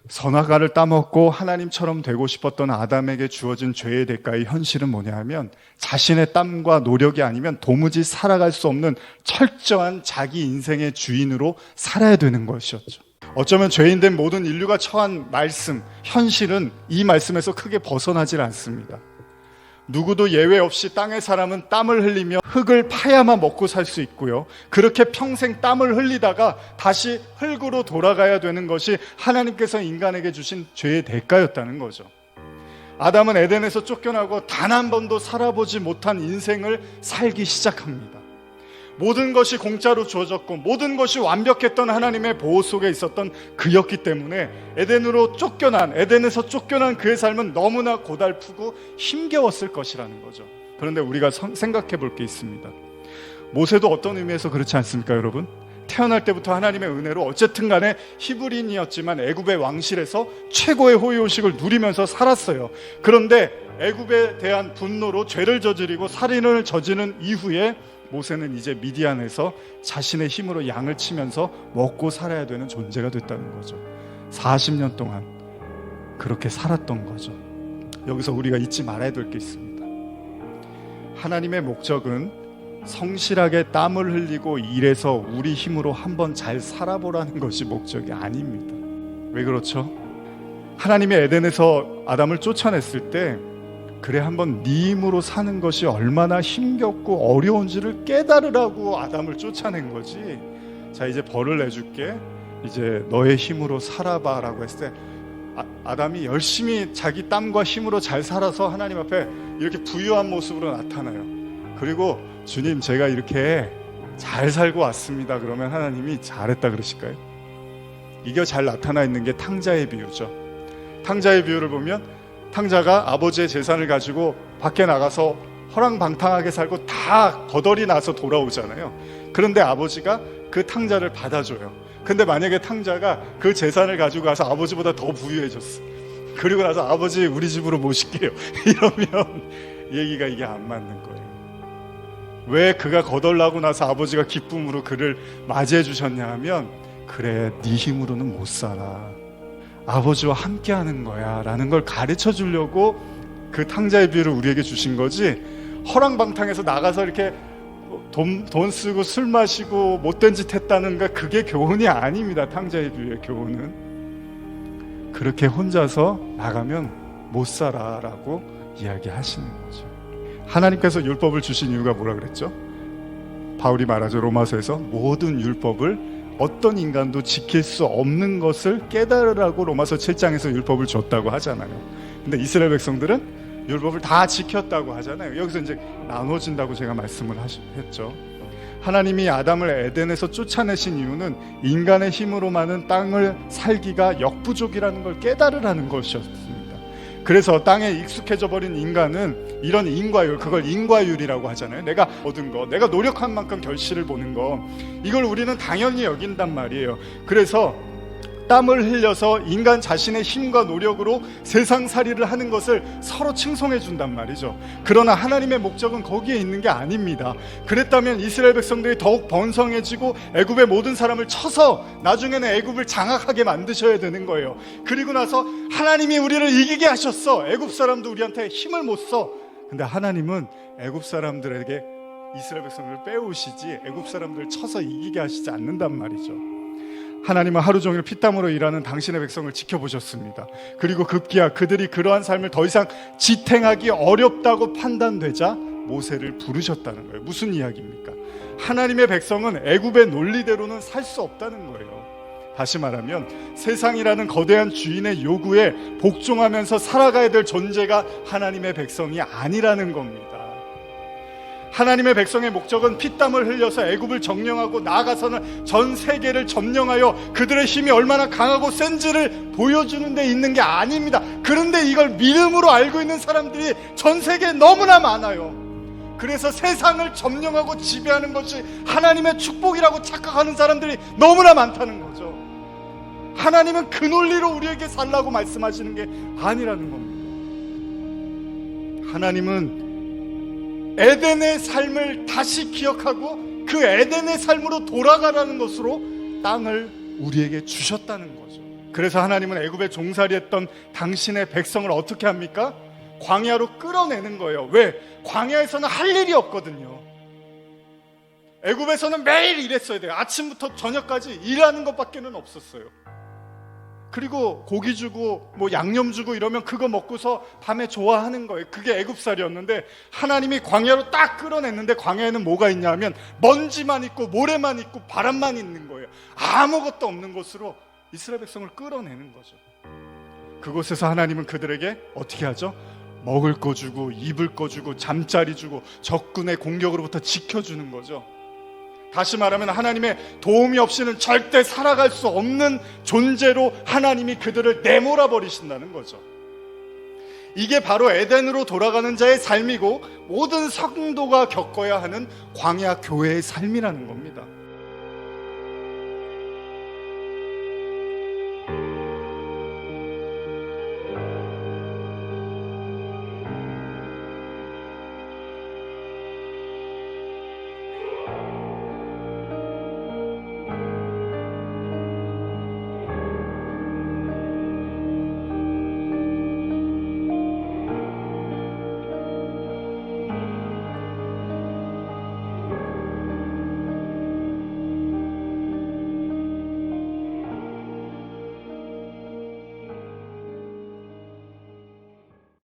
선악과를 따먹고 하나님처럼 되고 싶었던 아담에게 주어진 죄의 대가의 현실은 뭐냐 하면 자신의 땀과 노력이 아니면 도무지 살아갈 수 없는 철저한 자기 인생의 주인으로 살아야 되는 것이었죠. 어쩌면 죄인된 모든 인류가 처한 말씀, 현실은 이 말씀에서 크게 벗어나질 않습니다. 누구도 예외 없이 땅의 사람은 땀을 흘리며 흙을 파야만 먹고 살 수 있고요. 그렇게 평생 땀을 흘리다가 다시 흙으로 돌아가야 되는 것이 하나님께서 인간에게 주신 죄의 대가였다는 거죠. 아담은 에덴에서 쫓겨나고 단 한 번도 살아보지 못한 인생을 살기 시작합니다. 모든 것이 공짜로 주어졌고 모든 것이 완벽했던 하나님의 보호 속에 있었던 그였기 때문에 에덴에서 쫓겨난 그의 삶은 너무나 고달프고 힘겨웠을 것이라는 거죠. 그런데 우리가 생각해 볼 게 있습니다. 모세도 어떤 의미에서 그렇지 않습니까, 여러분? 태어날 때부터 하나님의 은혜로 어쨌든 간에 히브리인이었지만 애굽의 왕실에서 최고의 호의호식을 누리면서 살았어요. 그런데 애굽에 대한 분노로 죄를 저지르고 살인을 저지른 이후에 모세는 이제 미디안에서 자신의 힘으로 양을 치면서 먹고 살아야 되는 존재가 됐다는 거죠. 40년 동안 그렇게 살았던 거죠. 여기서 우리가 잊지 말아야 될 게 있습니다. 하나님의 목적은 성실하게 땀을 흘리고 일해서 우리 힘으로 한번 잘 살아보라는 것이 목적이 아닙니다. 왜 그렇죠? 하나님이 에덴에서 아담을 쫓아냈을 때 그래 한번 네 힘으로 사는 것이 얼마나 힘겹고 어려운지를 깨달으라고 아담을 쫓아낸 거지. 자, 이제 벌을 내줄게, 이제 너의 힘으로 살아봐 라고 했을 때 아담이 열심히 자기 땀과 힘으로 잘 살아서 하나님 앞에 이렇게 부유한 모습으로 나타나요. 그리고 주님, 제가 이렇게 잘 살고 왔습니다. 그러면 하나님이 잘했다 그러실까요? 이게 잘 나타나 있는 게 탕자의 비유죠. 탕자의 비유를 보면 탕자가 아버지의 재산을 가지고 밖에 나가서 허랑방탕하게 살고 다 거덜이 나서 돌아오잖아요. 그런데 아버지가 그 탕자를 받아줘요. 근데 만약에 탕자가 그 재산을 가지고 가서 아버지보다 더 부유해졌어. 그리고 나서 아버지 우리 집으로 모실게요. 이러면 얘기가 이게 안 맞는 거예요. 왜 그가 거덜나고 나서 아버지가 기쁨으로 그를 맞이해 주셨냐 하면, 그래 네 힘으로는 못 살아, 아버지와 함께 하는 거야 라는 걸 가르쳐 주려고 그 탕자의 비유를 우리에게 주신 거지, 허랑방탕해서 나가서 이렇게 돈 쓰고 술 마시고 못된 짓 했다는 거, 그게 교훈이 아닙니다. 탕자의 비유의 교훈은 그렇게 혼자서 나가면 못 살아 라고 이야기하시는 거죠. 하나님께서 율법을 주신 이유가 뭐라 그랬죠? 바울이 말하죠. 로마서에서 모든 율법을 어떤 인간도 지킬 수 없는 것을 깨달으라고 로마서 7장에서 율법을 줬다고 하잖아요. 근데 이스라엘 백성들은 율법을 다 지켰다고 하잖아요. 여기서 이제 나눠진다고 제가 말씀을 했죠. 하나님이 아담을 에덴에서 쫓아내신 이유는 인간의 힘으로만은 땅을 살기가 역부족이라는 걸 깨달으라는 것이었습니다. 그래서 땅에 익숙해져 버린 인간은 이런 인과율, 그걸 인과율이라고 하잖아요. 내가 얻은 거, 내가 노력한 만큼 결실을 보는 거, 이걸 우리는 당연히 여긴단 말이에요. 그래서 땀을 흘려서 인간 자신의 힘과 노력으로 세상살이를 하는 것을 서로 칭송해 준단 말이죠. 그러나 하나님의 목적은 거기에 있는 게 아닙니다. 그랬다면 이스라엘 백성들이 더욱 번성해지고 애굽의 모든 사람을 쳐서 나중에는 애굽을 장악하게 만드셔야 되는 거예요. 그리고 나서 하나님이 우리를 이기게 하셨어. 애굽 사람도 우리한테 힘을 못 써. 근데 하나님은 애굽 사람들에게 이스라엘 백성들을 빼오시지 애굽 사람들을 쳐서 이기게 하시지 않는단 말이죠. 하나님은 하루 종일 피땀으로 일하는 당신의 백성을 지켜보셨습니다. 그리고 급기야 그들이 그러한 삶을 더 이상 지탱하기 어렵다고 판단되자 모세를 부르셨다는 거예요. 무슨 이야기입니까? 하나님의 백성은 애굽의 논리대로는 살 수 없다는 거예요. 다시 말하면 세상이라는 거대한 주인의 요구에 복종하면서 살아가야 될 존재가 하나님의 백성이 아니라는 겁니다. 하나님의 백성의 목적은 피땀을 흘려서 애굽을 점령하고 나아가서는 전 세계를 점령하여 그들의 힘이 얼마나 강하고 센지를 보여주는 데 있는 게 아닙니다. 그런데 이걸 믿음으로 알고 있는 사람들이 전 세계에 너무나 많아요. 그래서 세상을 점령하고 지배하는 것이 하나님의 축복이라고 착각하는 사람들이 너무나 많다는 거죠. 하나님은 그 논리로 우리에게 살라고 말씀하시는 게 아니라는 겁니다. 하나님은 에덴의 삶을 다시 기억하고 그 에덴의 삶으로 돌아가라는 것으로 땅을 우리에게 주셨다는 거죠. 그래서 하나님은 애굽에 종살이했던 당신의 백성을 어떻게 합니까? 광야로 끌어내는 거예요. 왜? 광야에서는 할 일이 없거든요. 애굽에서는 매일 일했어야 돼요. 아침부터 저녁까지 일하는 것밖에는 없었어요. 그리고 고기 주고 뭐 양념 주고 이러면 그거 먹고서 밤에 좋아하는 거예요. 그게 애굽살이었는데 하나님이 광야로 딱 끌어냈는데 광야에는 뭐가 있냐 하면 먼지만 있고 모래만 있고 바람만 있는 거예요. 아무것도 없는 곳으로 이스라엘 백성을 끌어내는 거죠. 그곳에서 하나님은 그들에게 어떻게 하죠? 먹을 거 주고 입을 거 주고 잠자리 주고 적군의 공격으로부터 지켜주는 거죠. 다시 말하면 하나님의 도움이 없이는 절대 살아갈 수 없는 존재로 하나님이 그들을 내몰아 버리신다는 거죠. 이게 바로 에덴으로 돌아가는 자의 삶이고 모든 성도가 겪어야 하는 광야 교회의 삶이라는 겁니다.